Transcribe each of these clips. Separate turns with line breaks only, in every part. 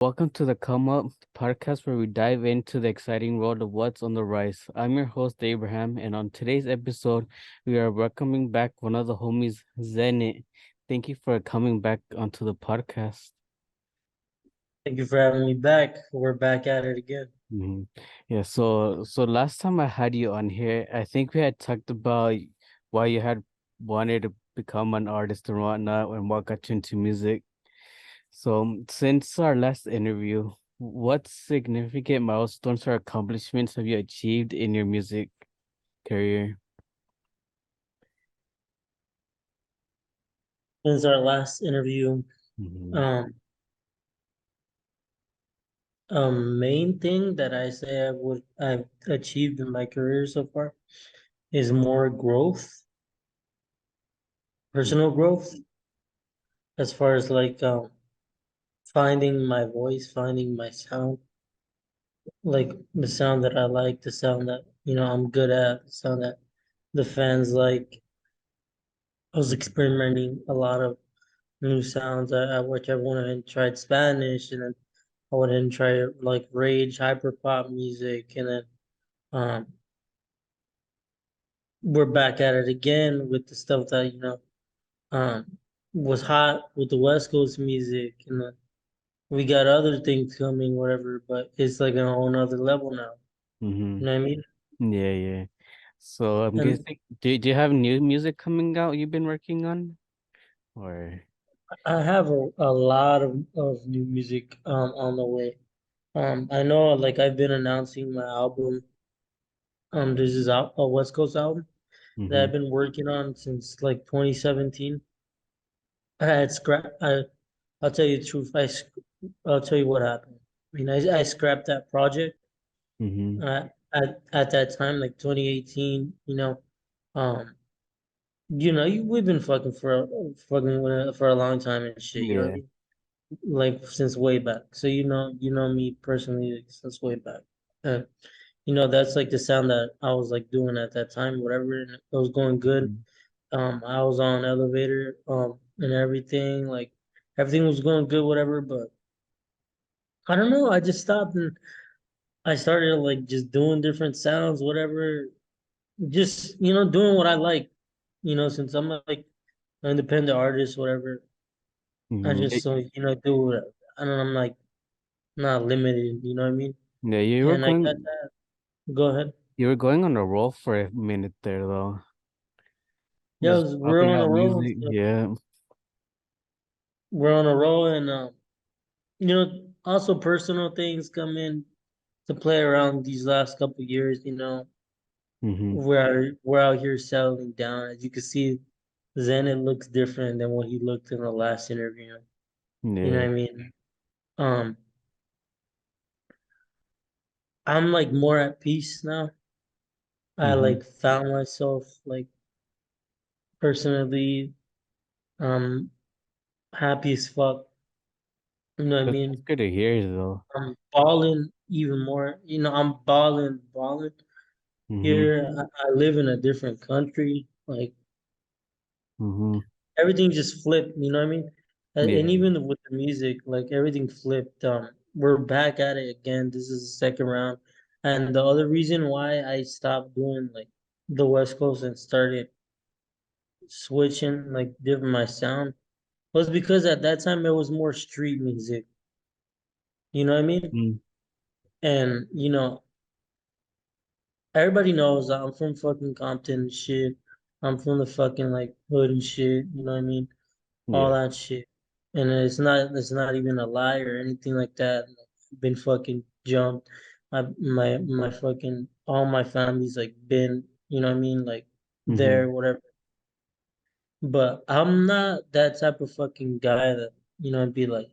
Welcome to the Come Up podcast where we dive into the exciting world of what's on the rise. I'm your host, Abraham, and on today's episode, we are welcoming back one of the homies, Zennit. Thank you for coming back onto the podcast.
Thank you for having me back. We're back at it again.
Mhm. Yeah, so last time I had you on here, I think we had talked about why you had wanted to become an artist and whatnot and what got you into music. So, since our last interview, what significant milestones or accomplishments have you achieved in your music career?
Since our last interview,
Hmm.
um, main thing that I say I've achieved in my career so far is more growth, personal growth, as far as finding my voice, finding my sound, like the sound that I like, the sound that I'm good at, the sound that the fans like. I was experimenting a lot of new sounds. Which I went and tried Spanish, and then I went and tried like rage, hyper pop music, and then um, we're back at it again with the stuff that was hot with the West Coast music, and then we got other things coming, whatever. But it's like on a whole nother level now.
Hmm.
You know what I mean?
Yeah, yeah. So I'm
And
guessing, do you have new music coming out you've been working on? Or
I have a lot of new music on the way. I know like I've been announcing my album. This is a West Coast album that
hmm
I've been working on since like 2017. I had scrap. I'll tell you the truth. I'll tell you what happened. I mean, I scrapped that project
hmm
at that time, like 2018. Um, we've been for a long time and shit. You know what I
yeah.
mean? Like since way back. So you know me personally like, since way back. And that's like the sound that I was like doing at that time, whatever, and it was going good. I was on elevator, and everything, like everything was going good, whatever, but I don't know, I just stopped and I started like just doing different sounds, whatever, just doing what I like, since I'm like an independent artist, whatever. I
Hmm.
just do what I don't know, I'm like not limited, you know what I mean?
Yeah,
And I got that. Go ahead.
you were going on a roll for a minute there though.
Yeah,
Just
we're
pumping
on a
out
roll.
music. Yeah.
We're on a roll, and also personal things come in to play around these last couple of years.
Hmm.
We're out here settling down. As you can see, Zenit looks different than what he looked in the last interview. You know what
Yeah.
I mean? Um, I'm like more at peace now. I
Hmm.
like found myself like personally um happy as fuck. You know what I
That's
mean?
good to hear though.
I'm balling even more. I'm balling.
Hmm.
Here, I live in a different country. Like
Hmm.
everything just flipped. You know what I mean? And
Yeah.
even with the music, like everything flipped. We're back at it again. This is the second round. And the other reason why I stopped doing like the West Coast and started switching like different my sound was because at that time it was more street music. You know what I mean?
Mm.
And everybody knows that I'm from fucking Compton and shit. I'm from the fucking like hood and shit. You know what I mean? All
Yeah.
that shit. And it's not even a lie or anything like that. I've been fucking jumped. My fucking all my family's like been, you know what I mean, like
Hmm.
there, whatever. But I'm not that type of fucking guy that, be like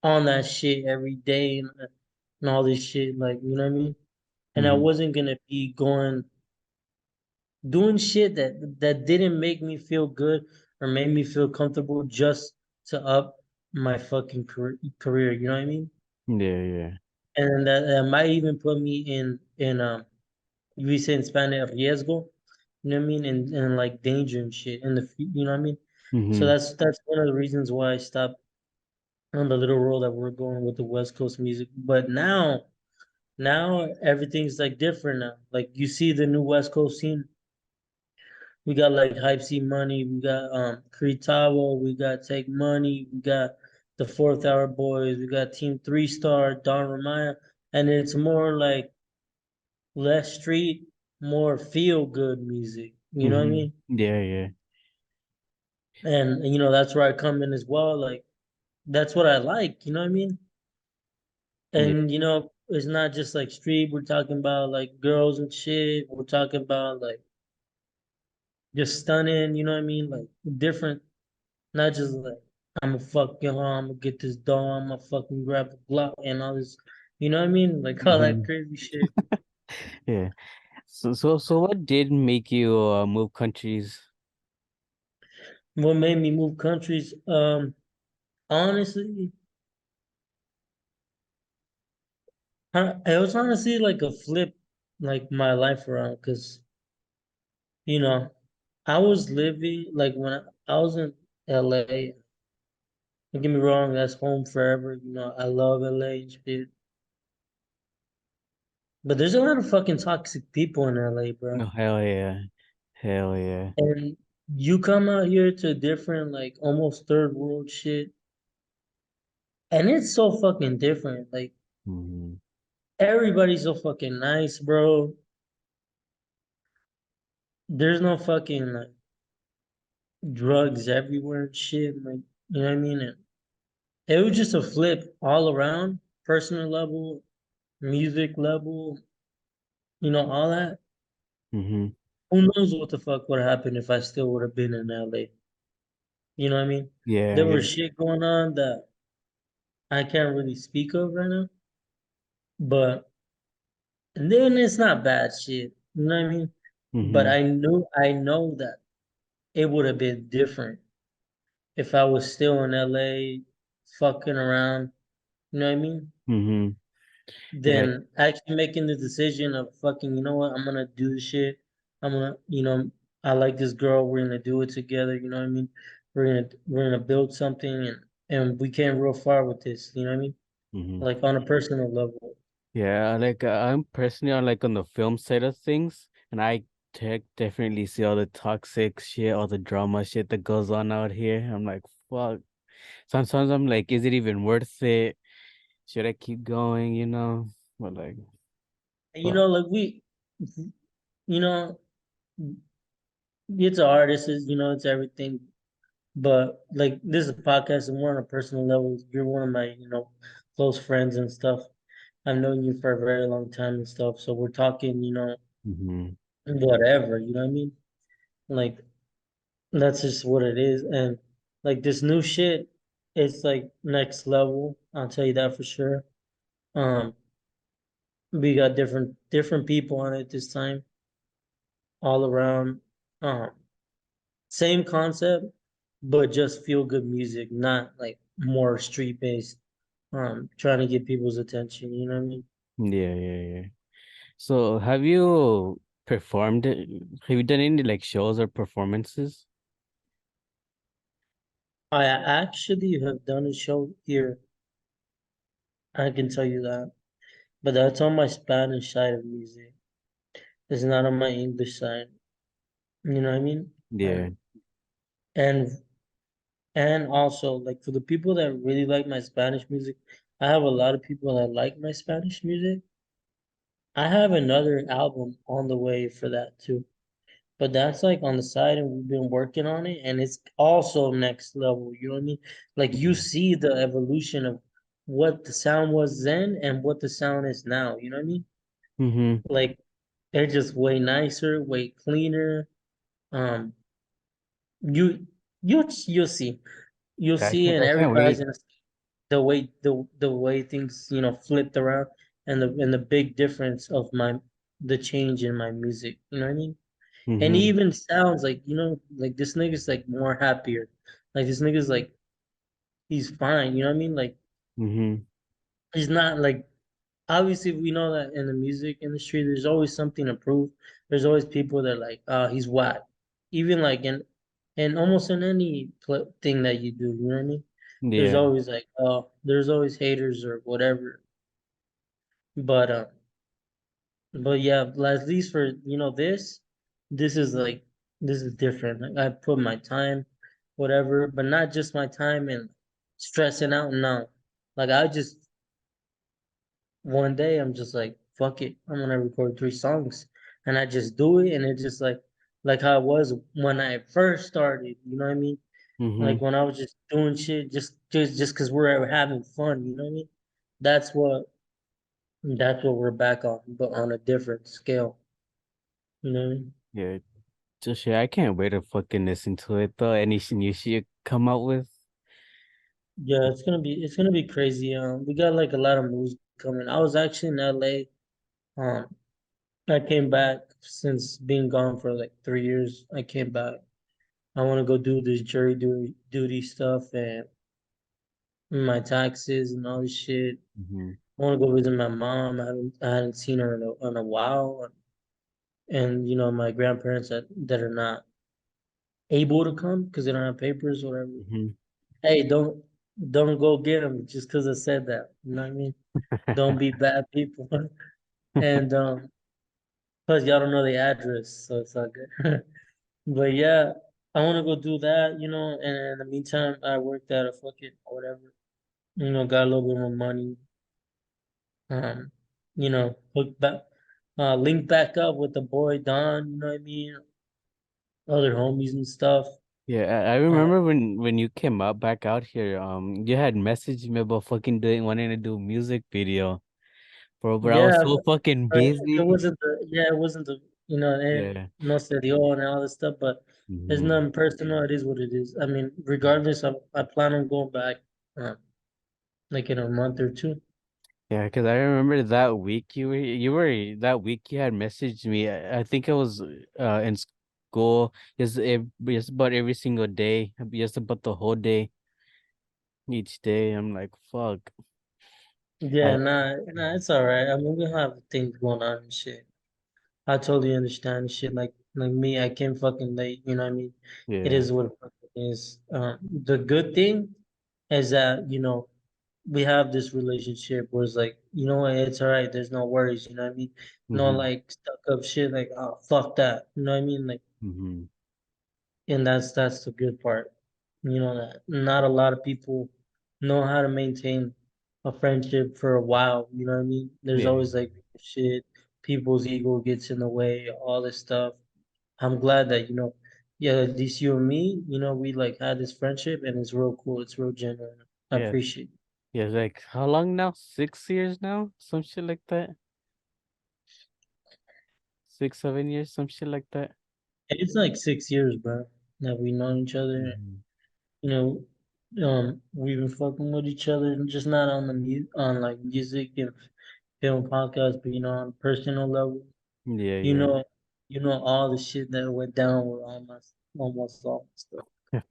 on that shit every day and all this shit, like, you know what I mean? And I
Hmm.
wasn't gonna be going doing shit that didn't make me feel good or made me feel comfortable just to up my fucking career. You know what I mean?
Yeah, yeah.
And that might even put me in we say in Spanish riesgo. You know what I mean? And like danger and shit in the you know what I mean? So
Hmm.
that's one of the reasons why I stopped on the little road that we're going with the West Coast music. But now everything's like different now. Like you see the new West Coast scene. We got like Hype C Money, we got Creed Tavo, we got Take Money, we got the Fourth Hour Boys, we got Team Three Star, Don Ramaya, and it's more like less street, more feel good music. You know what I
Mm-hmm.
mean?
Yeah, yeah.
And you know that's where I come in as well. Like that's what I like. You know what I mean?
Yeah.
And you know it's not just like street. We're talking about like girls and shit. We're talking about like just stunning. You know what I mean? Like different. Not just like I'm a fucking I'm gonna get this dough, I'm gonna fucking grab a Glock and all this, you know what I mean? Like all that
Mm-hmm.
crazy shit.
Yeah. So what did make you move countries?
What made me move countries? Honestly, it was honestly like a flip, like my life around, because you know, I was living like when I was in LA. Don't get me wrong, that's home forever. You know, I love LA and shit. But there's a lot of fucking toxic people in LA, bro.
Oh, hell yeah. Hell yeah.
And you come out here to different, like almost third world shit, and it's so fucking different. Like
Mm-hmm.
everybody's so fucking nice, bro. There's no fucking like drugs everywhere and shit. Like you know what I mean? And it was just a flip all around, personal level, music level, you know, all that.
Mm-hmm.
Who knows what the fuck would happen if I still would have been in LA? You know what I mean?
Yeah,
There
yeah.
was shit going on that I can't really speak of right now, but and then it's not bad shit. You know what I mean? But
Mm-hmm.
I know that it would have been different if I was still in LA fucking around, you know what I mean?
Mm-hmm. Yeah.
Then actually making the decision of fucking, you know what, I'm gonna do this shit. I'm gonna, you know, I like this girl, we're gonna do it together, you know what I mean? We're gonna build something and we came real far with this, you know what I mean?
Mm-hmm.
Like on a personal level.
Yeah, like I'm personally on like on the film side of things, and I definitely see all the toxic shit, all the drama shit that goes on out here. I'm like, fuck. Sometimes I'm like, is it even worth it? Should I keep going? But like,
And you
but
know, like you know, it's an artist, you know, it's everything. But like this is a podcast and we're on a personal level. You're one of my, you know, close friends and stuff. I've known you for a very long time and stuff. So we're talking, you know,
hmm
whatever, you know what I mean? Like that's just what it is. And like this new shit, it's like next level. I'll tell you that for sure. Um, we got different people on it this time, all around. Um, Same concept, but just feel good music, not like more street based. Trying to get people's attention. You know what I mean?
yeah, yeah, yeah. So have you performed it? Have you done any like shows or performances?
I actually have done a show here. I can tell you that, but that's on my Spanish side of music. It's not on my English side. You know what I mean?
Yeah.
And and also like for the people that really like my Spanish music, I have a lot of people that like my Spanish music. I have another album on the way for that too. But that's like on the side and we've been working on it and it's also next level, you know what I mean? Like you see the evolution of what the sound was then and what the sound is now, you know what I mean?
Mm-hmm.
Like they're just way nicer, way cleaner. Um you you'll see. You'll
I
see
can't
and
I can't
everybody's
wait.
gonna see the way things, you know, flipped around and the big difference of the change in my music, you know what I mean? And he
Mm-hmm.
even sounds like, you know, like this nigga's like more happier. Like this nigga's like he's fine, you know what I mean? Like
Mm-hmm.
he's not like obviously we know that in the music industry there's always something to prove. There's always people that are like, he's whack. Even like in almost in any thing that you do, you know what I mean? There's
Yeah.
always like, oh, there's always haters or whatever. But yeah, at least for this is like this is different. Like I put my time, whatever, but not just my time and stressing out now. Like I just one day I'm just like, fuck it, I'm gonna record 3 songs, and I just do it, and it just like how it was when I first started. You know what I mean?
Mm-hmm.
Like when I was just doing shit, just because we're having fun. You know what I mean? That's what that's what we're back on, but on a different scale. You know what I mean?
Yeah. Just yeah, I can't wait to fucking listen to it though. Any new shit you come out with.
Yeah, it's gonna be crazy. We got like a lot of moves coming. I was actually in LA. Um, I came back since being gone for like 3 years. I came back. I want to go do this jury duty stuff and my taxes and all this shit.
Mm-hmm.
I want to go visit my mom. I hadn't seen her in a while, and my grandparents that are not able to come because they don't have papers or whatever.
Mm-hmm.
Hey, don't go get them just because I said that. You know what I mean? Don't be bad people. And plus y'all don't know the address, so it's all good. But yeah, I want to go do that, and in the meantime, I worked at a fucking whatever, got a little bit more money. Um, hook back, link back up with the boy Don, you know what I mean? Other homies and stuff.
Yeah, I
Uh,
remember when you came out back out here, you had messaged me about fucking wanting to do a music video, bro, but I was
yeah,
so fucking
but
busy.
it wasn't the,
Yeah.
no se dio and all this stuff, but it's
Mm-hmm.
nothing personal. It is what it is. I mean, regardless, I plan on going back, uh, like in a month or two.
Yeah, because I remember that week you were that week you had messaged me. I think I was in school just about every single day, just about the whole day, each day. I'm like, fuck.
Yeah,
I
nah, it's all right. I mean, we have things going on and shit. I totally understand shit. Like me, I came fucking late. You know what I mean? It
yeah.
is what it fucking is. The good thing is that we have this relationship where it's like what, it's all right. There's no worries. You know what I mean? No
Mm-hmm.
like stuck up shit. Like oh fuck that. You know what I mean? Like,
Mm-hmm.
and that's the good part. That not a lot of people know how to maintain a friendship for a while. You know what I mean? There's
Yeah.
always like shit, people's ego gets in the way, all this stuff. I'm glad that, yeah, at least you and me, we like had this friendship and it's real cool. It's real genuine. I
Yeah.
appreciate it.
Yeah, like how long now? 6 years now? Some shit like that. 6, 7 years, some shit like that.
It's like 6 years, bro, that we know each other.
Mm-hmm.
You we've been fucking with each other, and just not on on like music and film podcasts, but on a personal level.
Yeah,
You
yeah.
know, all the shit that went down with almost all the stuff.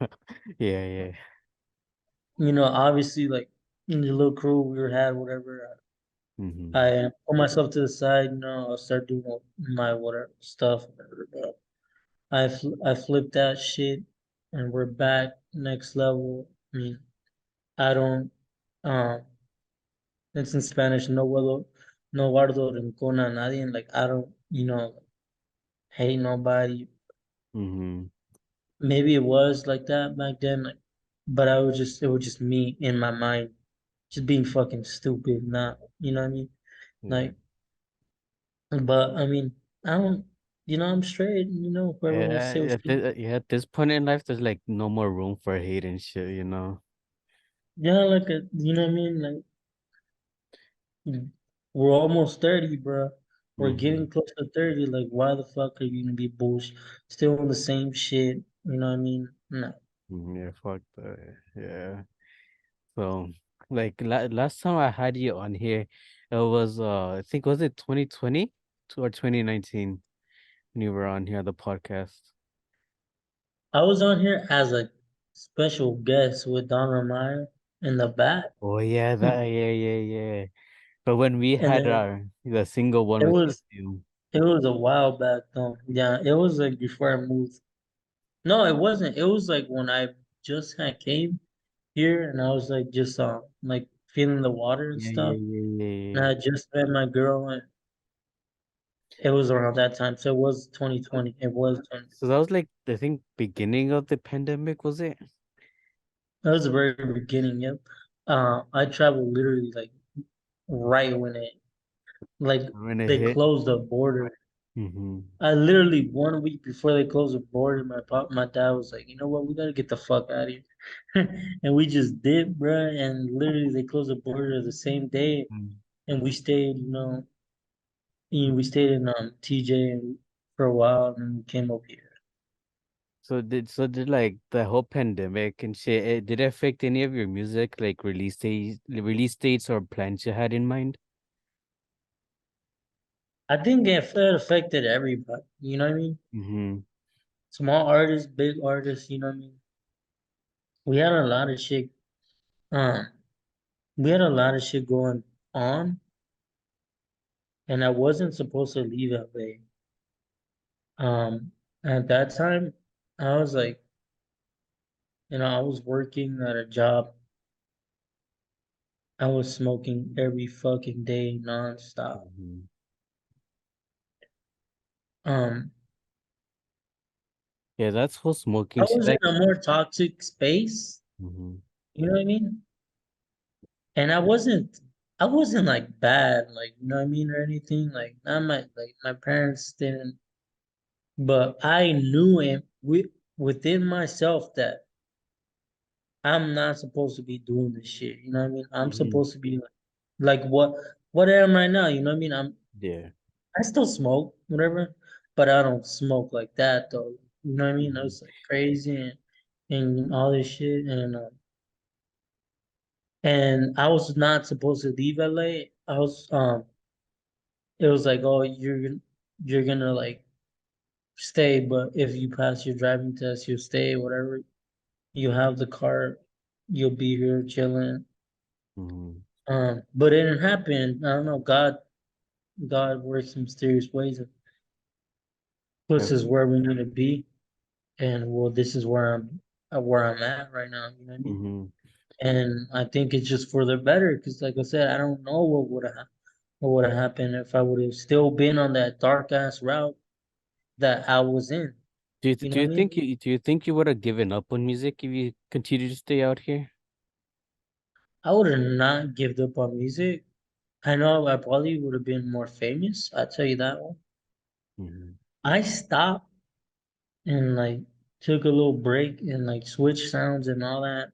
Yeah, yeah.
Obviously, like in the little crew we were had, whatever.
Mm-hmm.
I put myself to the side. I'll start doing my whatever stuff, whatever. But I flipped that shit, and we're back next level. I mean, I don't. Um, it's in Spanish. No guardo rencor a nadie. And like I don't, hate nobody.
Mm-hmm.
Maybe it was like that back then, like, but it was just me in my mind, just being fucking stupid. Not, you know what I mean?
Yeah.
Like, but I mean, I don't, I'm straight. Whoever wants to
Yeah,
say what's good.
at this point in life, there's like no more room for hate and shit, you know?
Yeah, like you know what I mean? Like, we're almost 30, bro. We're
Mm-hmm.
getting close to 30. Like, why the fuck are you gonna be bullshit? Still on the same shit. You know what I mean? No.
Yeah, fuck that. Yeah. So, like last time I had you on here, it was I think was it 2020 or 2019 when you were on here the podcast.
I was on here as a special guest with Donna Meyer in the back.
Oh yeah, yeah. But when we
And
had
then
our the single one
it
with
was
just you.
it was a while back though. Yeah, it was like before I moved. No, it wasn't. It was like when I just had came. here, and I was like feeling the water and
Yeah, yeah,
stuff.
yeah, yeah,
And
yeah.
I just met my girl, and it was around that time, so it was 2020. It was 20.
So that was like I think beginning of the pandemic, was it?
That was the very beginning. Yep. I traveled literally like right when it like
When it
they
hit.
closed the border.
Mm-hmm.
I literally 1 week before they closed the border, my dad was like, you know what, we gotta get the fuck out of here, and we just did, bruh. And literally they closed the border the same day, and we stayed, we stayed in TJ for a while, and then we came up here.
So did like the whole pandemic and shit, did it affect any of your music, like release dates or plans you had in mind?
I think it affected everybody. You know what I mean?
Mm-hmm.
Small artists, big artists. You know what I mean? We had a lot of shit. Um, we had a lot of shit going on, and I wasn't supposed to leave LA. At that time, I was like, I was working at a job. I was smoking every fucking day, nonstop.
Mm-hmm.
Um,
Yeah, that's whole
I
smoking shit.
was in
Like,
a more toxic space.
mm-hmm.
You know what I mean? And I wasn't like bad, like you know what I mean, or anything. Like not my parents didn't, but I knew within myself that I'm not supposed to be doing this shit. You know what I mean? I'm
Mm-hmm.
supposed to be like what I am right now. You know what I mean?
Yeah.
I still smoke, whatever, but I don't smoke like that though. You know what I mean? I
Mm-hmm.
was like crazy and all this shit, and I was not supposed to leave LA. It was like, oh, you're gonna like stay, but if you pass your driving test, you'll stay, whatever. You have the car, you'll be here chilling.
Mm-hmm.
But it didn't happen. I don't know. God works in mysterious ways and puts
Yep.
us where we need to be. And well, this is where I'm at right now. You know what I mean?
Mm-hmm.
And I think it's just for the better, because like I said, I don't know what would have happened if I would have still been on that dark ass route that I was in. You know
Do
what
you
I mean?
think you would have given up on music if you continued to stay out here?
I would have not given up on music. I know I probably would have been more famous. I'll tell you that one.
Mm-hmm.
I stopped and like took a little break and like switched sounds and all that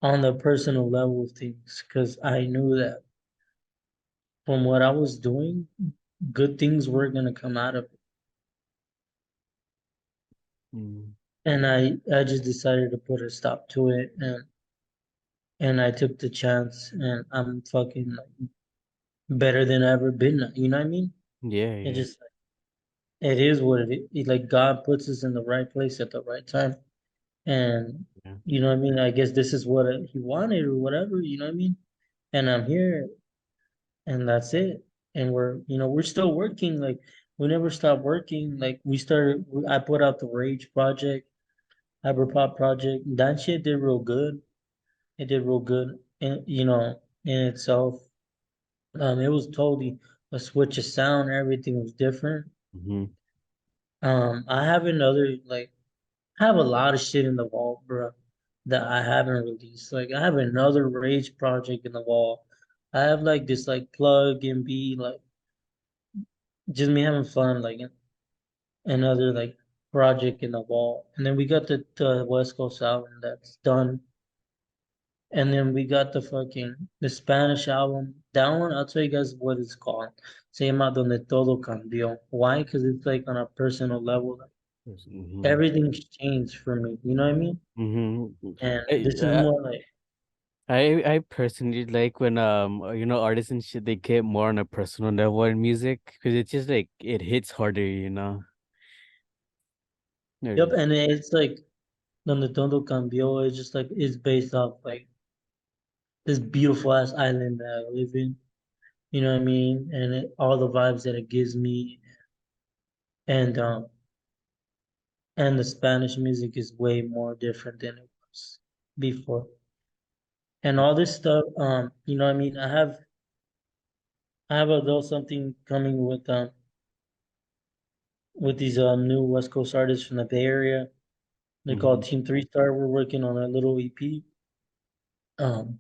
on the personal level of things, because I knew that from what I was doing, good things were gonna come out of it.
Mm-hmm.
And I just decided to put a stop to it, and I took the chance, and I'm fucking like better than I ever been. You know what I mean?
Yeah,
It
yeah,
just it is what it is. Like God puts us in the right place at the right time. And
yeah.
you know what I mean? I guess this is what he wanted or whatever, you know what I mean? And I'm here, and that's it. And we're still working. Like we never stopped working. Like I put out the Rage project, Hyperpop project. That shit did real good. It did real good, and in itself. It was totally a switch of sound. Everything was different.
Mm-hmm.
I have another like I have a lot of shit in the vault, bro, that I haven't released. Like I have another Rage project in the vault. I have like this like plug and be like just me having fun, like another like project in the vault. And then we got the West Coast album that's done. And then we got the Spanish album. That one, I'll tell you guys what it's called. Se llama Donde Todo Cambió. Why? Because it's like on a personal level. Like,
Mm-hmm.
everything's changed for me. You know what I mean?
Mm-hmm.
And
I,
this is more like,
I personally like when artists and shit they get more on a personal level in music because it's just like it hits harder, you know.
yep.
Or-
And it's like Donde Todo Cambió. It's just like it's based off like this beautiful ass island that I live in. You know what I mean? And all the vibes that it gives me, and the Spanish music is way more different than it was. before. And all this stuff, I mean, I have a little something coming with these new West Coast artists from the Bay Area. They call
Mm-hmm.
Team Three Star. We're working on a little EP. Um,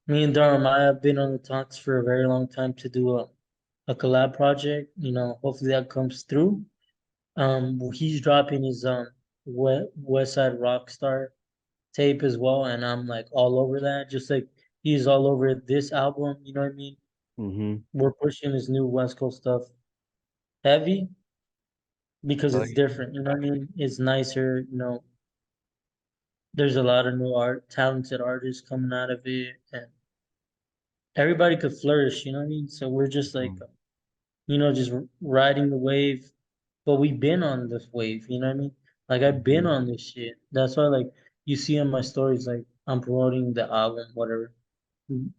Me and Jeremiah have been on the talks for a very long time to do a collab project. Hopefully that comes through. He's dropping his West Side Rockstar tape as well, and I'm like all over that. Just like he's all over this album. You know what I mean?
Mm-hmm.
We're pushing his new West Coast stuff heavy because
Oh,
it's different. You know what I mean? It's nicer. There's a lot of new talented artists coming out of it, and everybody could flourish. You know what I mean? So we're just like,
mhm.
just riding the wave. But we've been on this wave. You know what I mean? Like I've been
Mhm.
on this shit. That's why, like, you see on my stories, like I'm promoting the album, whatever.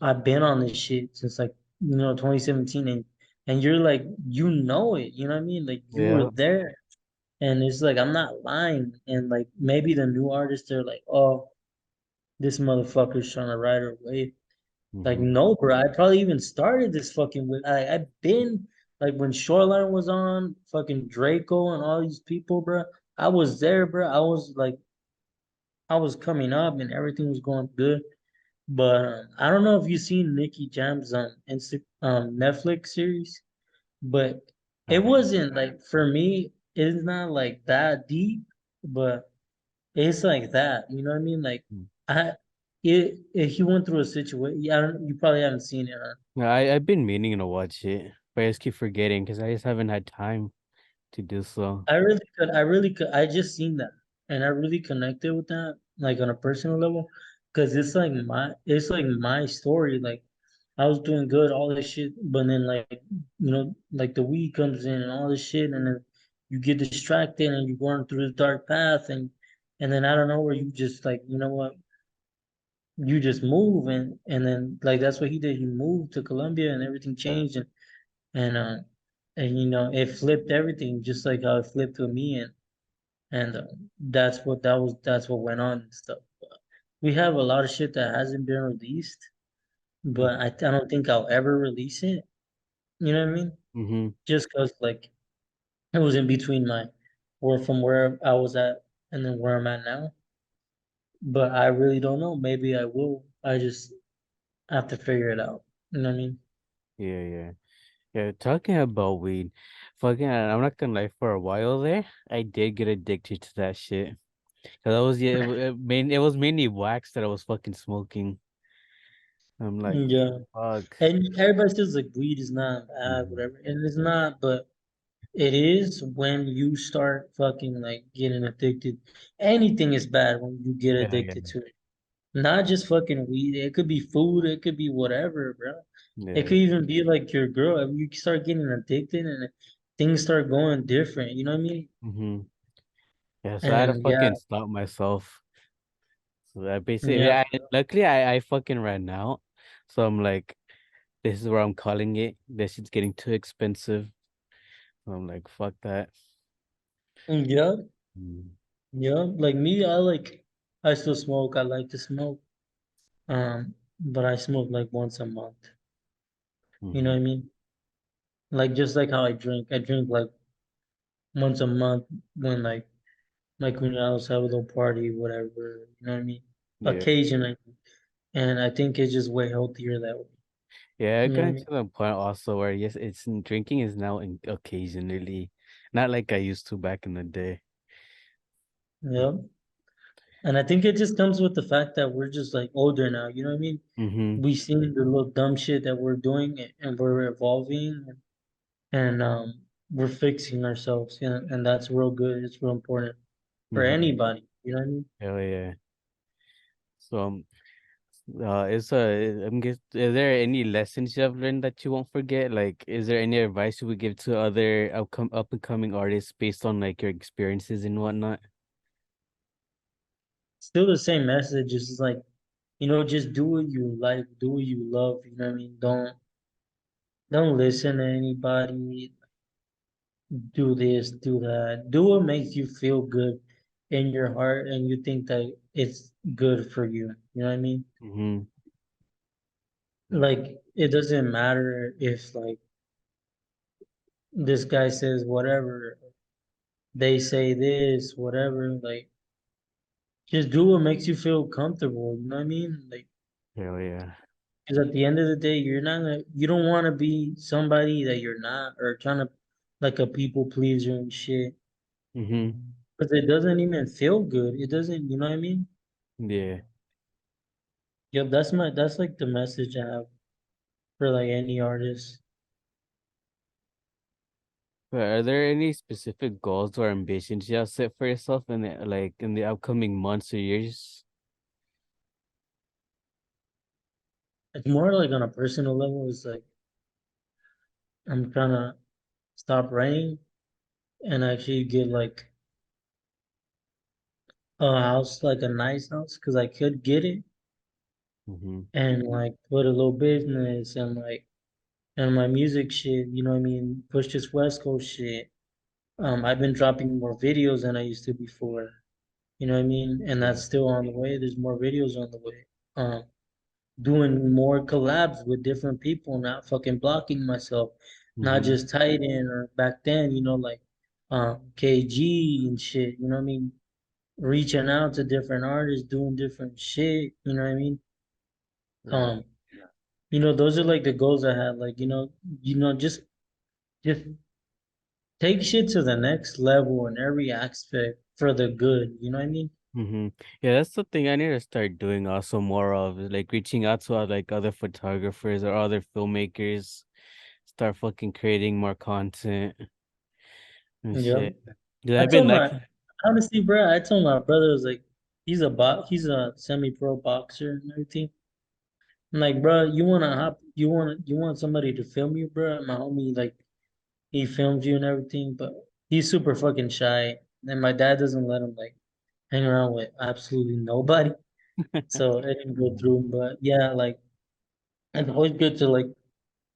I've been on this shit since like 2017, and you're like it. You know what I mean? Like you were
Yeah.
there. And it's like I'm not lying. And like maybe the new artists are like, oh, this motherfucker's trying to ride our wave. Like,
Mm-hmm.
no, bro. I probably even started this fucking wave. I've been like when Shoreline was on, fucking Draco and all these people, bro. I was there, bro. I was coming up and everything was going good. But I don't know if you've seen Nicky Jam's Netflix series, but it
Uh,
wasn't like for me. It's not like that deep, but it's like that, you know what I mean? Like
mm.
I, he went through a situation. Yeah, you probably haven't seen it, huh?
Yeah, I've been meaning to watch it, but I just keep forgetting because I just haven't had time to do so.
I really could. I just seen that, and I really connected with that, like on a personal level, because it's like my story. Like I was doing good, all this shit, but then like like the weed comes in and all this shit, and then you get distracted and you're going through the dark path, and then I don't know where you just like, you know what, you just move and then like that's what he did. He moved to Colombia and everything changed and uh and it flipped everything just like how it flipped with me and that's what went on and stuff. We have a lot of shit that hasn't been released, but I don't think I'll ever release it. You know what I mean?
Mm-hmm.
Just cause like it was in between my or from where I was at and then where I'm at now. But I really don't know. Maybe I will. I just have to figure it out. You know what I mean?
Yeah, yeah. Yeah, talking about weed, fucking, I'm not gonna lie, for a while there, I did get addicted to that shit. Cause I was, yeah, it was mainly wax that I was fucking smoking. I'm like,
Yeah.
fuck.
And everybody says like weed is not bad,
Hmm.
whatever. And it's not, but it is when you start fucking like getting addicted. Anything is bad when you get
Yeah, yeah,
addicted to it. Not just fucking weed. It could be food, it could be whatever, bro. It
yeah.
could even be like your girl. If you start getting addicted and things start going different, you know what I mean?
Mm-hmm. Yeah, so I had to
And yeah,
fucking stop myself. So I basically,
yeah,
luckily I fucking ran out. So I'm like, this is where I'm calling it. This shit's getting too expensive. So I'm like, fuck that.
yeah,
Mm-hmm.
yeah. Like me, I still smoke. I like to smoke. But I smoke like once a month. You know
Mm-hmm.
what I mean? Like just like how I drink. I drink like once a month when like when I was have a little party, whatever. You know what I mean?
Yeah.
Occasionally, and I think it's just way healthier that way.
Yeah, I
You know what I
got to
mean?
the point also where yes, it's drinking is now occasionally, not like I used to back in the day.
Yeah. And I think it just comes with the fact that we're just like older now. You know what I mean?
Mm-hmm.
We seen the little dumb shit that we're doing, and we're evolving, and we're fixing ourselves. And that's real good. It's real important for
Mm-hmm.
anybody. You know what I mean?
Hell yeah. So is there any lessons you have learned that you won't forget? Like, is there any advice you would give to other up and coming artists based on like your experiences and whatnot?
Still the same message. It's just like, just do what you like, do what you love. You know what I mean? Don't listen to anybody. Do this, do that. Do what makes you feel good in your heart, and you think that it's good for you. You know what I mean?
Mm-hmm.
Like it doesn't matter if like this guy says whatever, they say this, whatever, like just do what makes you feel comfortable, you know what I mean? Like,
Hell yeah.
because at the end of the day, you don't want to be somebody that you're not, or trying to like a people pleaser and shit.
Mm-hmm.
Because it doesn't even feel good. It doesn't, you know what I mean?
Yeah.
Yep, that's like the message I have for like any artist.
But are there any specific goals or ambitions you have set for yourself in the like in the upcoming months or years?
It's more like on a personal level. It's like I'm trying to stop writing and actually get like a house, like a nice house, because I could get it
Mm-hmm.
and like put a little business and like and my music shit, you know what I mean? Push this West Coast shit. I've been dropping more videos than I used to before. You know what I mean? And
Yeah.
that's still on the way. There's more videos on the way. Doing more collabs with different people, not fucking blocking myself, not
Mm-hmm.
just Titan or back then, like KG and shit, you know what I mean? Reaching out to different artists, doing different shit, you know what I mean?
Right.
Um, those are like the goals I had, like, just take shit to the next level in every aspect for the good, you know what I mean?
Mm-hmm. Yeah, that's the thing I need to start doing also more of, is like reaching out to like other photographers or other filmmakers, start fucking creating more content and
Yeah.
shit. Yeah,
I
I've been
told
like,
my honestly, bro, I told my brother I was like, he's a semi-pro boxer and everything. I'm like, bro, you want somebody to film you, bro? My homie, like, he films you and everything, but he's super fucking shy, and my dad doesn't let him like hang around with absolutely nobody. So it didn't go through. But yeah, like, it's always good to like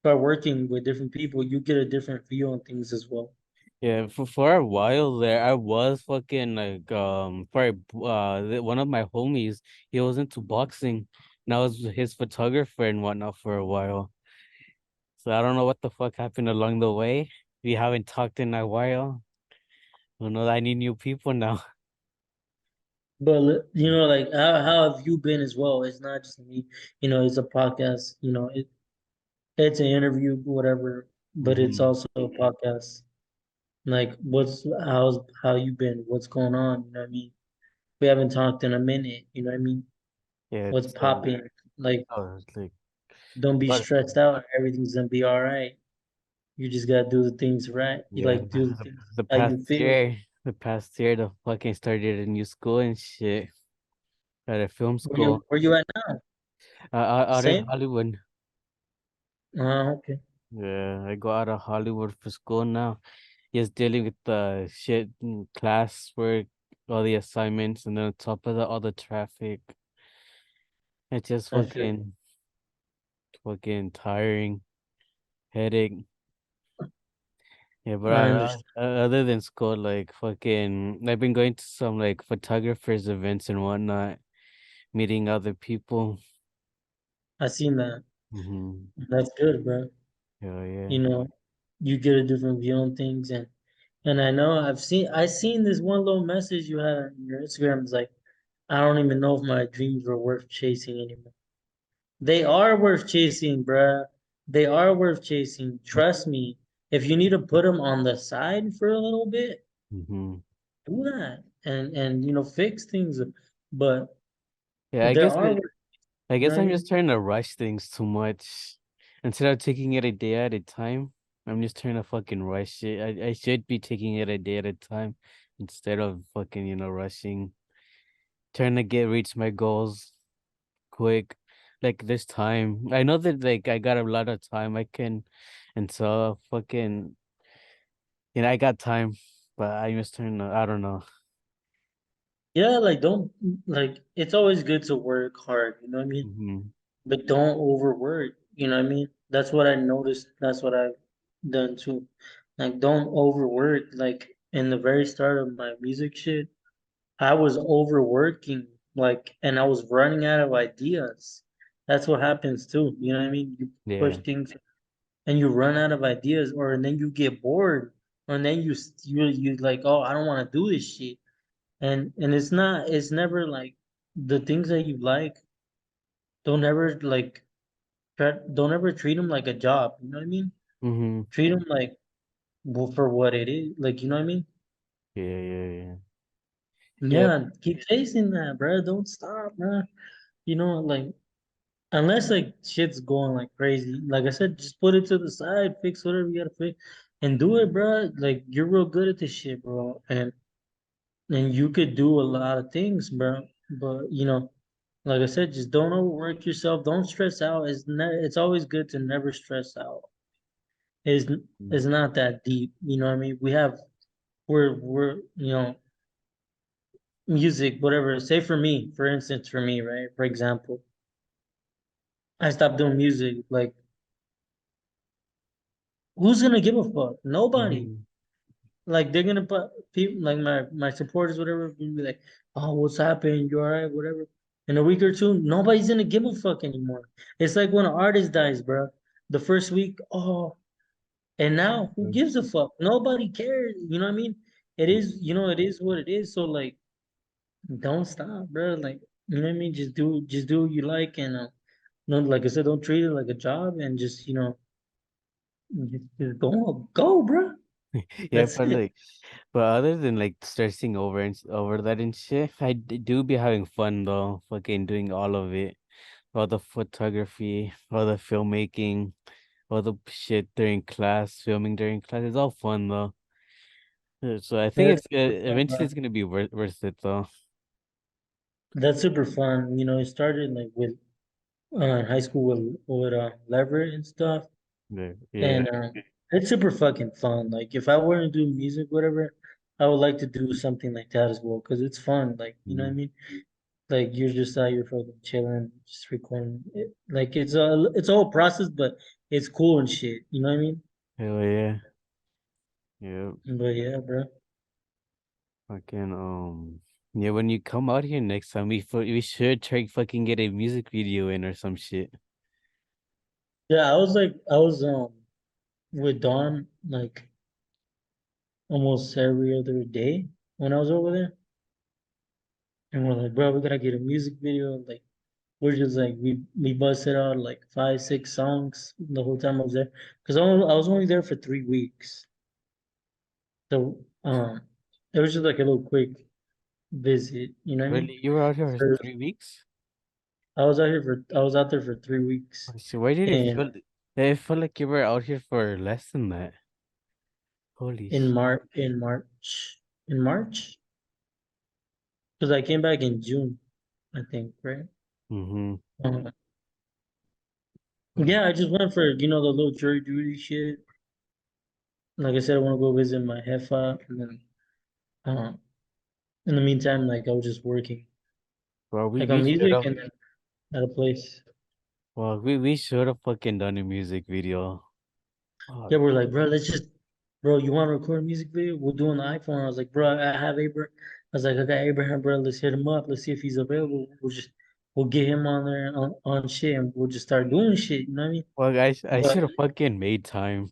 start working with different people. You get a different view on things as well.
yeah, for a while there, I was fucking like, one of my homies, he was into boxing, and I was his photographer and whatnot for a while. So I don't know what the fuck happened along the way. We haven't talked in a while. You know, I need new people now.
But like how have you been as well? It's not just me, it's a podcast, it's an interview, whatever, but it's
Hmm.
also a podcast. Like how you been? What's going on? You know what I mean? We haven't talked in a minute, you know what I mean?
Yeah,
What's
it's
popping? Like,
it's like,
don't be
but
stressed out. Everything's gonna be all right. You just gotta do the things right. You
yeah,
like do the things
the
how
past
you feel.
year, the fucking started a new school and shit at a film school,
Where you at now?
out in
Same?
Hollywood.
Okay.
Yeah, I go out of Hollywood for school now. Just dealing with the shit, classwork, all the assignments, and then on top of that, all the traffic. It's just
I feel
fucking tiring, headache. Yeah, but
I understand.
other than school, like fucking, I've been going to some like photographers events and whatnot, meeting other people.
I seen that.
Mm-hmm.
That's good, bro.
Yeah, yeah.
You know, you get a different view on things, and I know I seen this one little message you had on your Instagram. It's like, I don't even know if my dreams were worth chasing anymore. They are worth chasing, bruh. They are worth chasing. Trust me. If you need to put them on the side for a little bit,
Mm-hmm.
do that and fix things. But
Yeah,
there are,
I
you know
guess
what I
I'm
mean?
just trying to rush things too much. Instead of taking it a day at a time, I'm just trying to fucking rush it. I should be taking it a day at a time instead of fucking, rushing. Trying to reach my goals quick. Like this time. I know that like I got a lot of time and so fucking, I got time, but I'm just trying to, I don't know.
Yeah, like don't like it's always good to work hard, you know what I mean?
Hmm.
But don't overwork, you know what I mean? That's what I noticed. That's what I've done too. Like don't overwork. Like in the very start of my music shit, I was overworking. like, and I was running out of ideas. That's what happens too. You know what I mean? You push
Yeah.
things and you run out of ideas, or and then you get bored, or and then you like, oh, I don't want to do this shit. And it's never like the things that you like. Don't ever like don't ever treat them like a job. You know what I mean?
Mm-hmm.
Treat them like well, for what it is. Like, you know what I mean?
Yeah, yeah, yeah. Yeah.
Yeah, keep chasing that, bro. Don't stop, bro. You know, like unless like shit's going like crazy, like I said, just put it to the side, fix whatever you gotta fix, and do it, bro. Like you're real good at this shit, bro, and you could do a lot of things, bro. But like I said, just don't overwork yourself. Don't stress out. It's always good to never stress out. It's
Mm.
it's not that deep. You know what I mean? We're music, whatever. Say for me, for instance, for me, right? For example, I stopped doing music. Like, who's gonna give a fuck? Nobody.
Mm-hmm.
Like they're gonna put people like my supporters, whatever, gonna be like, oh, what's happening? You alright? Whatever. In a week or two, nobody's gonna give a fuck anymore. It's like when an artist dies, bro. The first week, oh, and now who gives a fuck? Nobody cares. You know what I mean? It is what it is. So like, don't stop, bro. Like, you know what I mean? Just do what you like, and no, like I said, don't treat it like a job, and just just go, bro.
Yeah,
That's
but
it.
like, but other than like stressing over that and shit, do be having fun though. Fucking doing all of it, all the photography, all the filmmaking, all the shit during class, filming during class. It's all fun though. So I think
That's
it's
super fun,
eventually
bro.
it's gonna be worth it though.
That's super fun. It started like with in high school with Leverett and stuff,
Yeah, yeah.
and it's super fucking fun. Like if I were to do music, whatever, I would like to do something like that as well because it's fun. Like you know what I
Mm.
mean? Like you're just out here fucking chilling, just recording. Like it's a whole process, but it's cool and shit. You know what I mean?
Hell yeah. Yeah.
But yeah, bro.
Fucking yeah, when you come out here next time, we should try fucking get a music video in or some shit.
Yeah, I was with Dawn like almost every other day when I was over there. And we're like, bro, we gotta get a music video. Like, we're just like, we busted out like five, six songs the whole time I was there. Because I was only there for 3 weeks. So, it was just like a little quick visit. You know what I mean?
Really, you were out here for
So
3 weeks?
I was out there for 3 weeks.
So why did it
And
feel? It felt like you were out here for less than that. Holy
in
sh!
March, in March, in March, because I came back in June, I think, right?
Mm-hmm.
Um, yeah, I just went for, the little jury duty shit. Like I said, I want to go visit my hefa, and then uh, in the meantime, like I was just working,
Well,
like on
we should
music
have.
and then at a place.
Well, we should have fucking done a music video.
Yeah,
Fuck.
we're like, bro, you want to record a music video? We'll do it on the iPhone. I was like, bro, I have Abraham. I was like, I got Abraham, bro. Let's hit him up. Let's see if he's available. We'll get him on there on shit, and we'll just start doing shit. You know what I mean?
Well, I
But
should have fucking made time.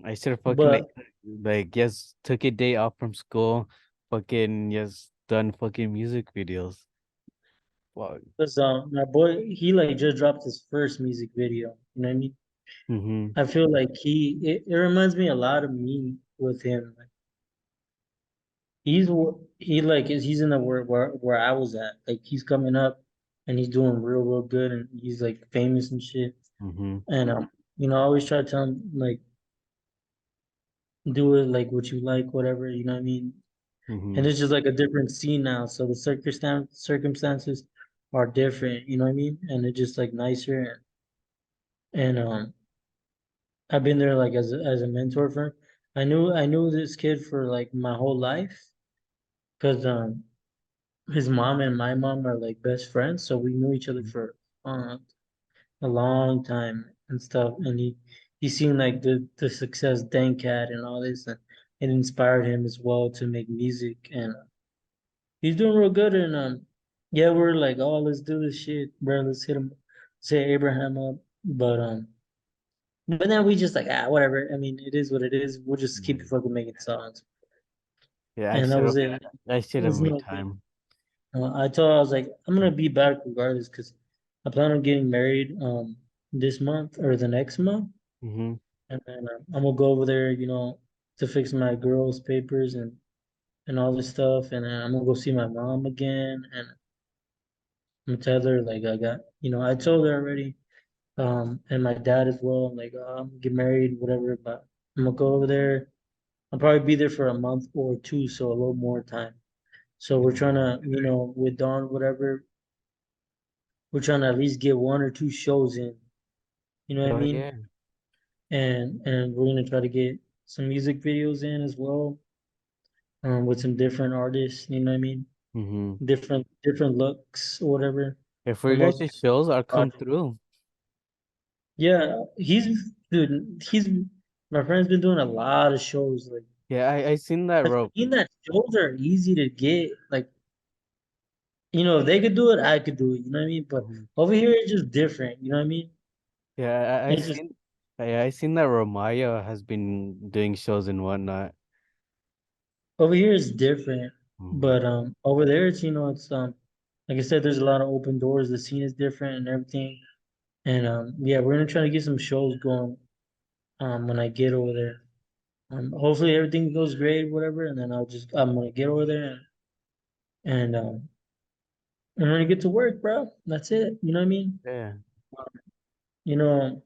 I should have fucking
but
yes, took a day off from school, fucking yes, done fucking music videos. Fuck.
because my boy, he like just dropped his first music video. You know what I mean?
Mm-hmm.
I feel like it reminds me a lot of me with him. Like, he's in the where I was at. Like he's coming up and he's doing real good and he's like famous and shit.
Mm-hmm.
And I always try to tell him like do it like what you like, whatever, you know what I mean? And
Mm-hmm.
it's just like a different scene now. So the circumstances are different, you know what I mean? And it's just like nicer and I've been there like as a mentor for him. I knew this kid for like my whole life because his mom and my mom are like best friends, so we knew each other for uh, a long time and stuff. And he seen like the success Dank had and all this, and it inspired him as well to make music. And he's doing real good. And Yeah, we're like, oh, let's do this shit, bro. Let's hit him, say Abraham up. But then we just like, whatever. I mean, it is what it is. We'll just keep
Mhm.
fucking making songs,
Yeah,
and that was it.
I should have
There's
made
no big.
time.
I told her, I was like, I'm gonna be back regardless because I plan on getting married this month or the next month,
Mm-hmm.
and then I'm gonna go over there, to fix my girl's papers and all this stuff, and then I'm gonna go see my mom again, and I'm gonna tell her like I told her already, and my dad as well, like I'm gonna get married, whatever, but I'm gonna go over there. I'll probably be there for a month or two, so a little more time. So we're trying
Mm.
to, with Dawn, whatever, we're trying to at least get one or two shows in. You know what I
Hell
mean?
yeah.
And we're gonna try to get some music videos in as well, with some different artists. You know what I mean?
Mm-hmm.
Different looks or whatever.
If for
The
you guys'
most
shows, I'll come
project.
through.
Yeah, dude. He's my friend's been doing a lot of shows. Like
Yeah, I seen that
I've
rope.
seen that shows are easy to get. Like if they could do it, I could do it. You know what I mean? But
Mhm.
over here, it's just different. You know what I mean?
Yeah,
It's just
I seen that Romaya has been doing shows and whatnot.
over here it's different.
Mm-hmm.
But over there, it's like I said, there's a lot of open doors. The scene is different and everything. And yeah, we're gonna try to get some shows going when I get over there. Hopefully everything goes great, whatever, and then I'm gonna get over there and I'm gonna get to work, bro. That's it. You know what I mean?
Yeah.
You know,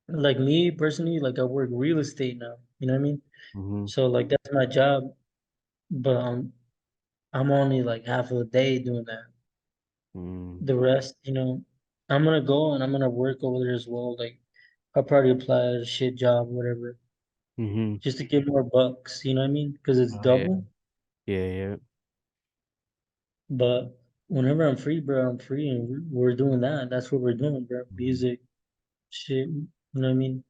like me personally, like I work real estate now. You know what I mean?
Mm-hmm.
So like that's my job, but I'm only like half of the day doing that.
Mm-hmm.
The rest, I'm gonna go and I'm gonna work over there as well. Like I'll probably apply at a shit job, whatever,
Mm-hmm.
just to get more bucks. You know what I mean? Because it's
Oh yeah.
double.
Yeah, yeah.
But whenever I'm free, bro, I'm free, and we're doing that. That's what we're doing, bro.
Mm-hmm.
Music, shit. You know what I mean?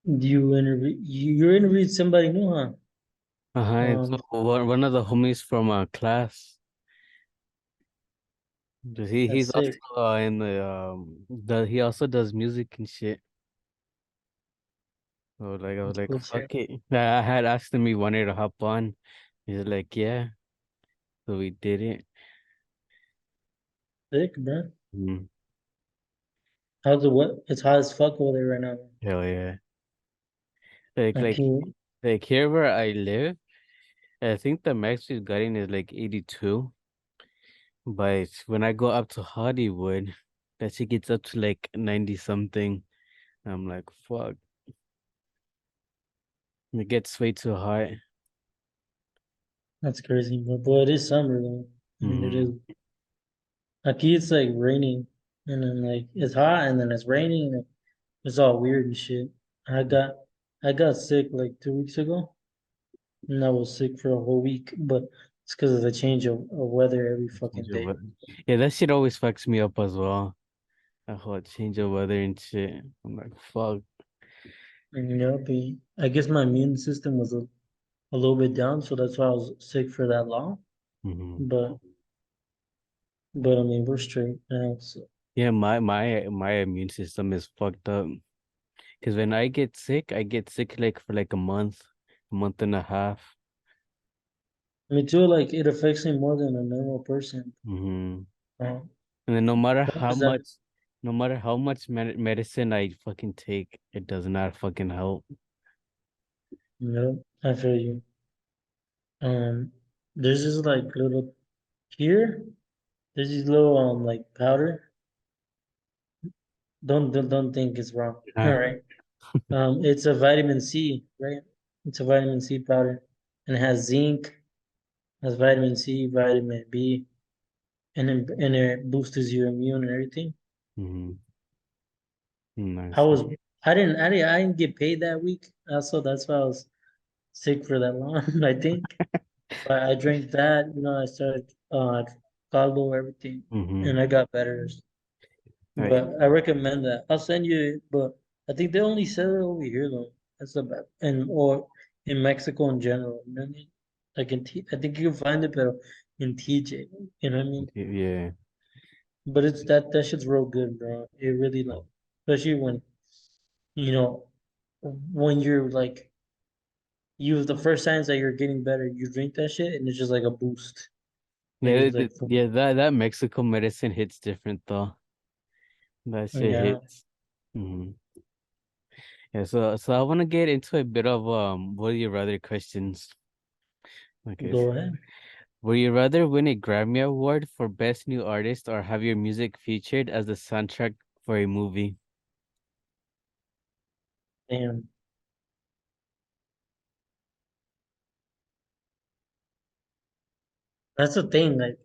You interviewed somebody new, huh?
Uh-huh. So
Um,
one of the homies from our class,
that's
he's also
sick.
in he also does music and shit. So like I was
That's
like,
cool shit.
fuck it. I had asked him he wanted to hop on. He's like, yeah. So we did it.
Sick, bro.
Mm.
How's the what? It's hot as fuck over there right now.
Hell yeah. Like
I
like
can't.
like here where I live, I think the max we've gotten is like 82. But when I go up to Hollywood, that shit gets up to like 90 something. I'm like, fuck. It gets way too hot.
That's crazy, but boy, it is summer though. I mean, it is.
Hmm.
Aquí it's like raining, and then like it's hot, and then it's raining, and it's all weird and shit. I got I got sick like 2 weeks ago, and I was sick for a whole week, but it's because of the change of weather every
Change
fucking
of
day.
weather. Yeah, that shit always fucks me up as well. That whole change of weather and shit. I'm like, fuck.
And I guess my immune system was a little bit down, so that's why I was sick for that long.
Hmm.
But but I mean, we're straight now. So
Yeah, my immune system is fucked up. Because when I get sick like for like a month and a half.
me too. Like it affects me more than a normal person.
Hmm.
Uh,
And then
what is that?
no matter how much medicine I fucking take, it does not fucking help.
I feel you. Um, there's this like little here. There's this little like powder. Don't think it's wrong. All
Uh,
right. It's a vitamin C, right? It's a vitamin C powder, and it has zinc, has vitamin C, vitamin B, and it boosts your immune and everything.
mm-hmm.
I
Nice.
was I didn't get paid that week. Also, that's why I was sick for that long. I think. But I drank that. I started Caldo, everything,
Mm-hmm.
and I got better.
I,
But I recommend that. I'll send you it, but I think they only sell it over here though. That's about and or in Mexico in general. You know what I mean? I think you can find it, but in TJ. You know what I mean?
Yeah.
But it's that shit's real good, bro. It really like, especially when you know when you're like you the first signs that you're getting better, you drink that shit and it's just like a boost. And
Yeah,
it's like,
yeah, that Mexico medicine hits different though. That shit
yeah,
hits. Hmm. Yeah, so I want to get into a bit of would you rather questions. Okay,
go ahead.
would you rather win a Grammy Award for Best New Artist or have your music featured as the soundtrack for a movie?
Damn. That's the thing. Like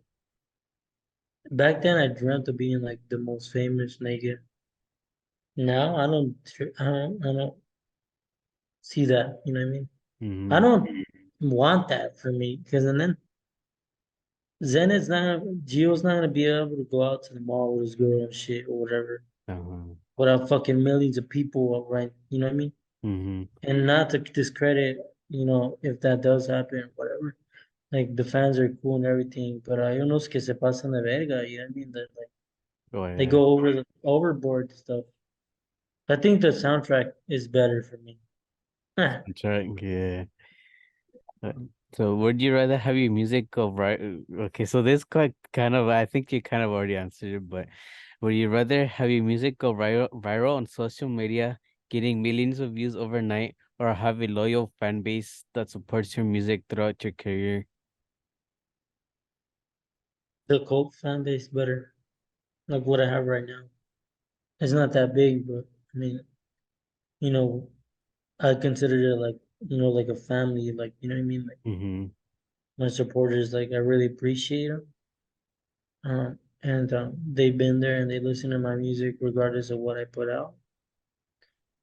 back then, I dreamt of being like the most famous nigga. Now I don't see that. You know what I mean? I
Mm-hmm.
don't want that for me because and then Gio's not gonna be able to go out to the mall with his girl and shit or whatever
Uh-huh.
without fucking millions of people, right? You know what I mean?
Mm-hmm.
And not to discredit, if that does happen, whatever. Like the fans are cool and everything, but hay unos que se pasan de verga, you know what I mean? That like
Oh
they
yeah.
go overboard stuff. I think the soundtrack is better for me.
Soundtrack, yeah. Uh, So would you rather have your music go right? Okay, so this quite kind of I think you kind of already answered it, but would you rather have your music go viral on social media, getting millions of views overnight, or have a loyal fan base that supports your music throughout your career?
The cult fan base better, like what I have right now. It's not that big, but I mean, you know, I consider it like, like a family, like, you know what I mean? Like
Mm-hmm.
my supporters, like I really appreciate them. And they've been there and they listen to my music regardless of what I put out.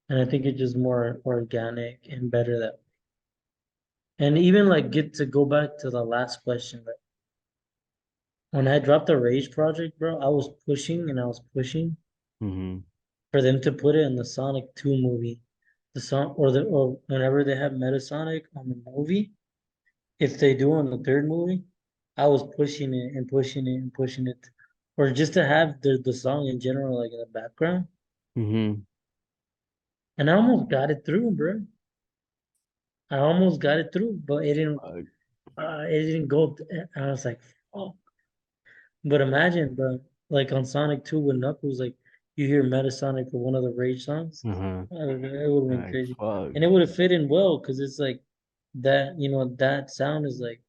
And I think it's just more organic and better that. And even like get to go back to the last question, like when I dropped the Rage project, bro, I was pushing and I was pushing
Mm-hmm.
for them to put it in the Sonic 2 movie. The song or whenever they have Metasonic on the movie, if they do on the third movie, I was pushing it and pushing it and pushing it. Or just to have the song in general like in the background.
Mm-hmm.
And I almost got it through, bro. I almost got it through, but it didn't go. I was like, oh. But imagine, bro, like on Sonic 2 with Knuckles, like you hear Metasonic for one of the Rage songs.
Uh-huh.
It would have been
Like
crazy.
fuck.
And it would have fit in well because it's like that sound is like,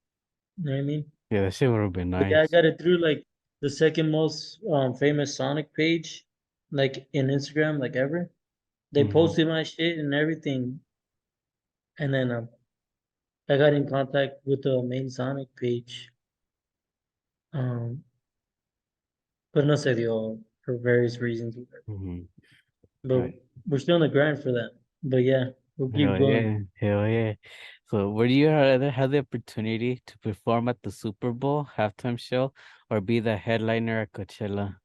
you know what I mean?
Yeah, that shit would have been
But yeah, I
nice.
got it through like the second most famous Sonic page, like in Instagram, like ever. They
Mm-hmm.
posted my shit and everything. And then I got in contact with the main Sonic page. Um, but no se dio for various reasons.
Mm-hmm.
But we're still in the grind for that. But yeah, we'll keep
Hell
going.
yeah, hell yeah. So, would you rather have the opportunity to perform at the Super Bowl halftime show or be the headliner at Coachella?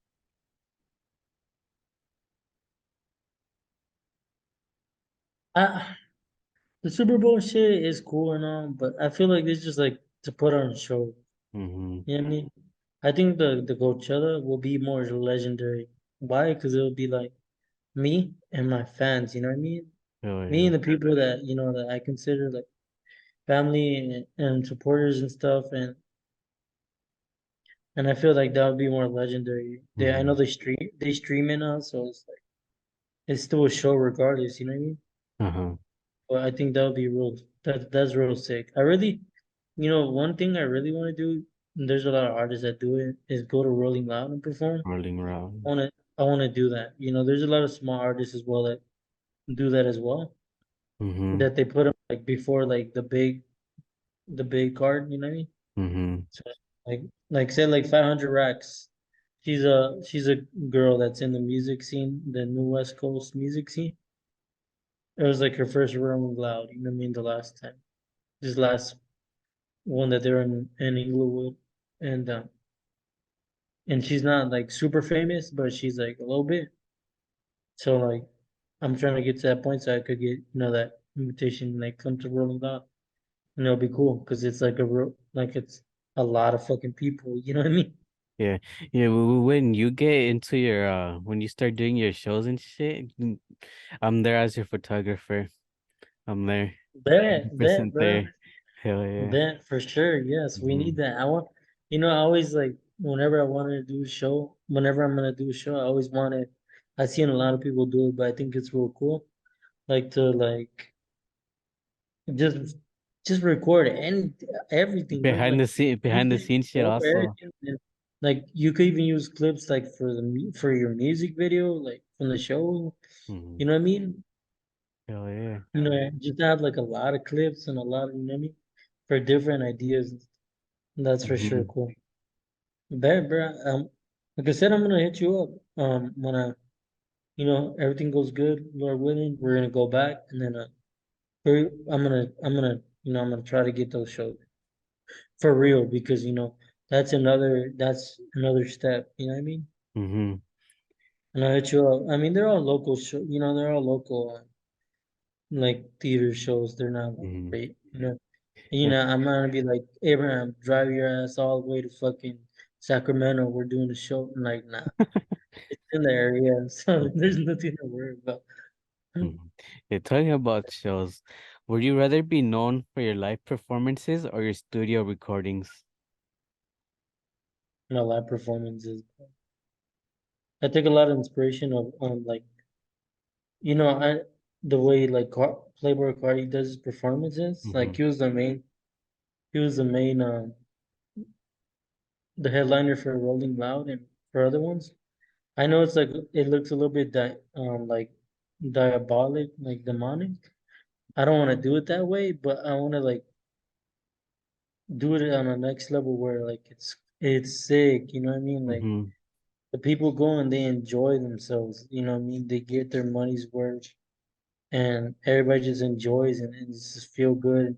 I, the Super Bowl shit is cool and all, but I feel like it's just like to put on a show.
Mm-hmm.
You know what I mean? I think the Coachella will be more legendary. Why? Because it'll be like me and my fans. You know what I mean?
Hell
Me
yeah.
and the people that I consider like family and supporters and stuff, and I feel like that would be more legendary. I know
Mm-hmm.
they stream it now, so it's still a show regardless. You know what I mean?
Uh-huh.
But I think that would be that's real sick. One thing I really want to do, and there's a lot of artists that do it, is go to Rolling Loud and perform.
Rolling around.
I wanna do that. There's a lot of small artists as well that do that as well.
Mm-hmm.
That they put them like before like the big card. You know what I mean?
Mm-hmm.
So like say like 500 racks. She's a girl that's in the music scene, the new West Coast music scene. It was like her first Rolling Loud. You know what I mean? The last time, this last one that they're in Inglewood, and um, and she's not like super famous, but she's like a little bit. So like I'm trying to get to that point so I could get that invitation like come to Rolling Loud, and it'll be cool because it's like a real like it's a lot of fucking people. You know what I mean?
Yeah. Yeah, when you get into your when you start doing your shows and shit, I'm there as your photographer. I'm there.
Bet,
100%
bro.
there. Hell yeah.
Bet for sure. Yes, we need
Hmm.
that. I always like whenever I wanted to do a show, whenever I'm gonna do a show, I always wanted. I've seen a lot of people do it, but I think it's real cool. Like to like just just record and everything, bro. Like use
Behind the
it,
scenes shit
show
also.
everything. And, like you could even use clips like for for your music video, like from the show.
Hmm.
You know what I mean?
Hell yeah.
Just have like a lot of clips and a lot of, you know what I mean, for different ideas. That's for sure
Hmm.
cool. Bet, bro. Like I said, I'm gonna hit you up. When everything goes good, Lord willing, we're gonna go back, and then I'm gonna try to get those shows for real because that's another step. You know what I mean?
Hmm.
And I'll hit you up. I mean, they're all local show. They're all local like theater shows. They're not like
Hmm.
great.
Yeah.
I'm not gonna be like Abraham, drive your ass all the way to fucking Sacramento. We're doing a show. I'm like, nah, it's in the area, so there's
Mhm.
nothing to worry about.
Mhm. Yeah, talking about shows, would you rather be known for your live performances or your studio recordings?
My live performances. I take a lot of inspiration of like I the way like Playboy Cardi does his performances. Like
Hmm.
he was the main the headliner for Rolling Loud and for other ones. I know it's like it looks a little bit like diabolic, like demonic. I don't want to do it that way, but I want to like do it on a next level where like it's sick, you know what I mean? Like
Hmm.
the people go and they enjoy themselves, you know what I mean? They get their money's worth and everybody just enjoys and just feel good.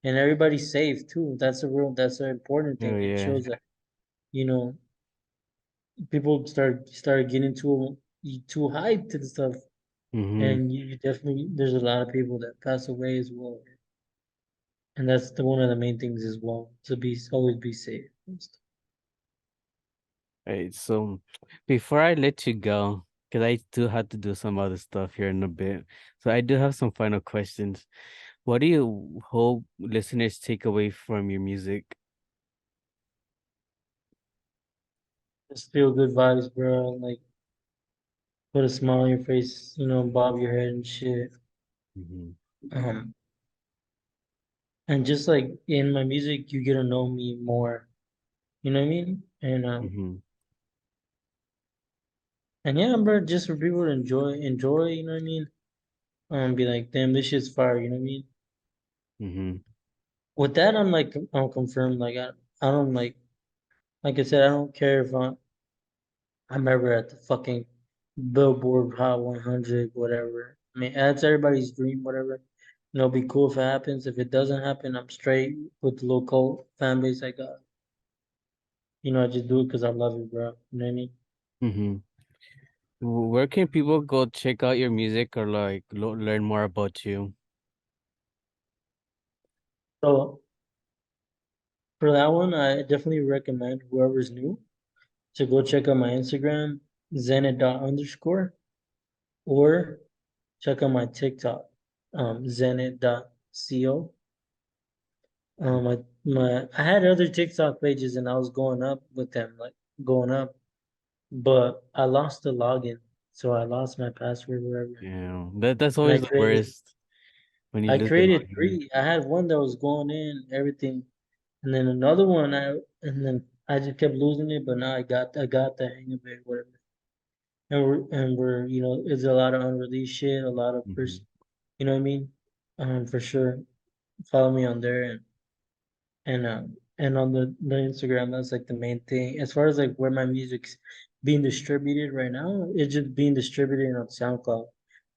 And everybody's safe too. That's an important
Oh
thing. It
yeah.
shows that, you know, people started getting too hyped and stuff.
Hmm.
And you definitely there's a lot of people that pass away as well. And that's one of the main things as well, to be always be safe and stuff.
Right, so before I let you go, because I do have to do some other stuff here in a bit, so I do have some final questions. What do you hope listeners take away from your music?
Just feel good vibes, bro. Like put a smile on your face, bob your head and shit.
Hmm.
Um, and just like in my music, you get to know me more. You know what I mean?
Hmm.
And yeah, bro, just for people to enjoy. You know what I mean? Be like, damn, this shit's fire. You know what I mean?
Hmm.
With that, I'm confirmed. Like I don't like I said, I don't care if I'm ever at the fucking Billboard Hot 100, whatever. I mean, that's everybody's dream, whatever. It'll be cool if it happens. If it doesn't happen, I'm straight with the local fan base I got. I just do it because I love it, bro. You know what I mean?
Hmm. Where can people go check out your music or like learn more about you?
So for that one, I definitely recommend whoever's new to go check out my Instagram, Zennit._, or check out my TikTok, Zennit.co. I had other TikTok pages and I was going up with them, like going up, but I lost the login, so I lost my password, whatever.
Yeah, that's
And
always the worst when you
I
lose the
created
login.
three. I had one that was going in, everything, and then another one, and then I just kept losing it. But now I got the hang of it, whatever. And we're it's a lot of unreleased shit, a lot of
Hmm.
you know what I mean? For sure, follow me on there and on the Instagram, that's like the main thing. As far as like where my music's being distributed right now, it's just being distributed on SoundCloud.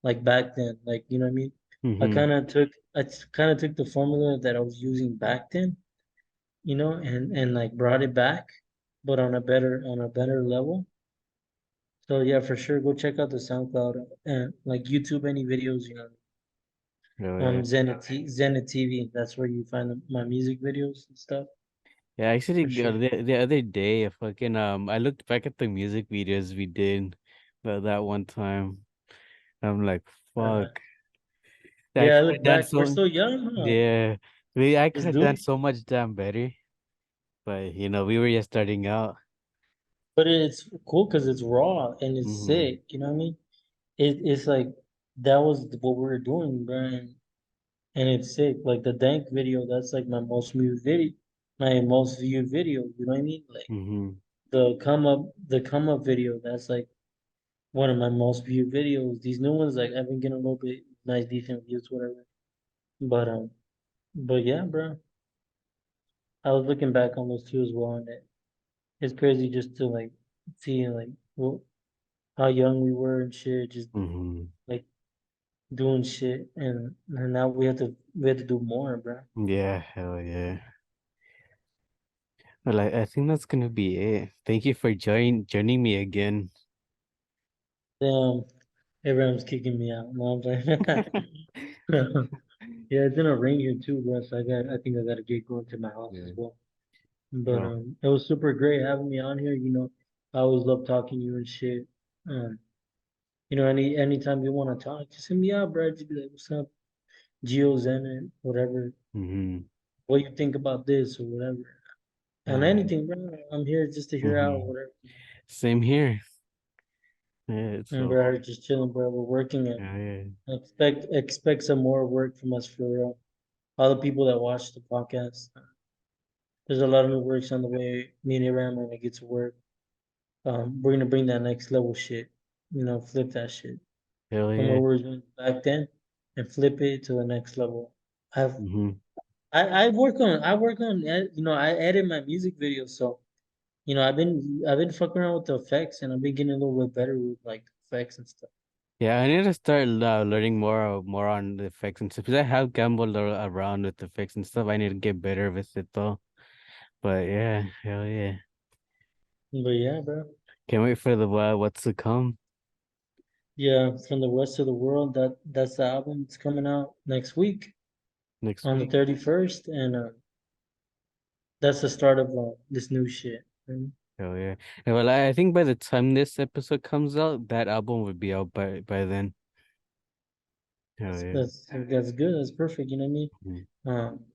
Like back then, like you know what I mean?
Hmm.
I kind of took the formula that I was using back then, and like brought it back, but on a better level. So yeah, for sure, go check out the SoundCloud and like YouTube any videos,
Oh yeah.
Zenit TV. That's where you find my music videos and stuff.
Yeah, actually,
for sure.
the other day, I looked back at the music videos we did that one time. I'm like,
Uh,
fuck. I
yeah, I
could have
look
done
back. We're
so.
still young, huh?
Yeah, I could
Just
have
do
done
it.
so much damn better. But we were just starting out.
But it's cool because it's raw and it's
Hmm.
sick. You know what I mean? It's like that was what we were doing, bro, and it's sick. Like the Dank video, that's like my most viewed video. You know what I mean? Like
Hmm.
the come up video, that's like one of my most viewed videos. These new ones, like I've been getting a little bit nice, decent views, whatever. But but yeah, bro, I was looking back on those two as well, and it's crazy just to like see like how young we were and shit, just
Hmm.
like doing shit, and now we have to do more, bro.
Yeah, hell yeah. Well, I think that's gonna be it. Thank you for joining me again.
Damn, everyone's kicking me out. No, I'm like, yeah, it's gonna rain here too, bro. So I think I gotta get going to my house as
Yeah.
well. But
Well.
it was super great having me on here. You know, I always love talking to you and shit. Um, anytime you want to talk, just hit me out, bro. Just be like, what's up, Geo Zennit, whatever.
Hmm.
What you think about this or whatever, and
Hell yeah.
anything, bro. I'm here just to hear out
Hmm.
whatever.
Same here. Yeah,
And
so
bro, just chilling, bro. We're working and
yeah, yeah.
expect some more work from us for real. All the people that watch the podcast. There's a lot of new works on the way. Me and Aram are gonna get to work. We're gonna bring that next level shit. You know, flip that shit
Hell
from where
yeah.
we were doing back then, and flip it to the next level. I've
Hmm.
I edit my music videos, so I've been fucking around with the effects, and I've been getting a little bit better with like effects and stuff.
Yeah, I need to start learning more on the effects and stuff because I have gambled around with the effects and stuff. I need to get better with it though. But yeah, hell yeah.
But yeah, bro.
Can't wait for the what's to come
Yeah, from the rest of the world. That's the album. It's coming out next week
next
on the
week.
31st, and that's the start of this new shit.
Hell yeah. Yeah, well, I think by the time this episode comes out, that album would be out by then. Hell
That's
yeah.
that's that's good. That's perfect. You know what I mean?
Mm-hmm.
Um,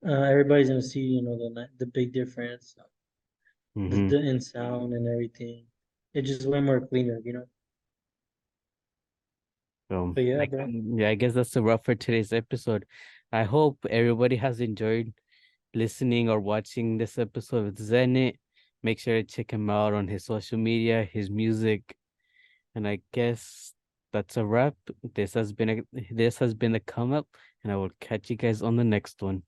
everybody's gonna see, the big difference,
Mm-hmm.
the in sound and everything. It's just way more cleaner. But yeah, bro.
Yeah, I guess that's a wrap for today's episode. I hope everybody has enjoyed listening or watching this episode with Zenit. Make sure to check him out on his social media, his music, and I guess that's a wrap. This has been a come up, and I will catch you guys on the next one.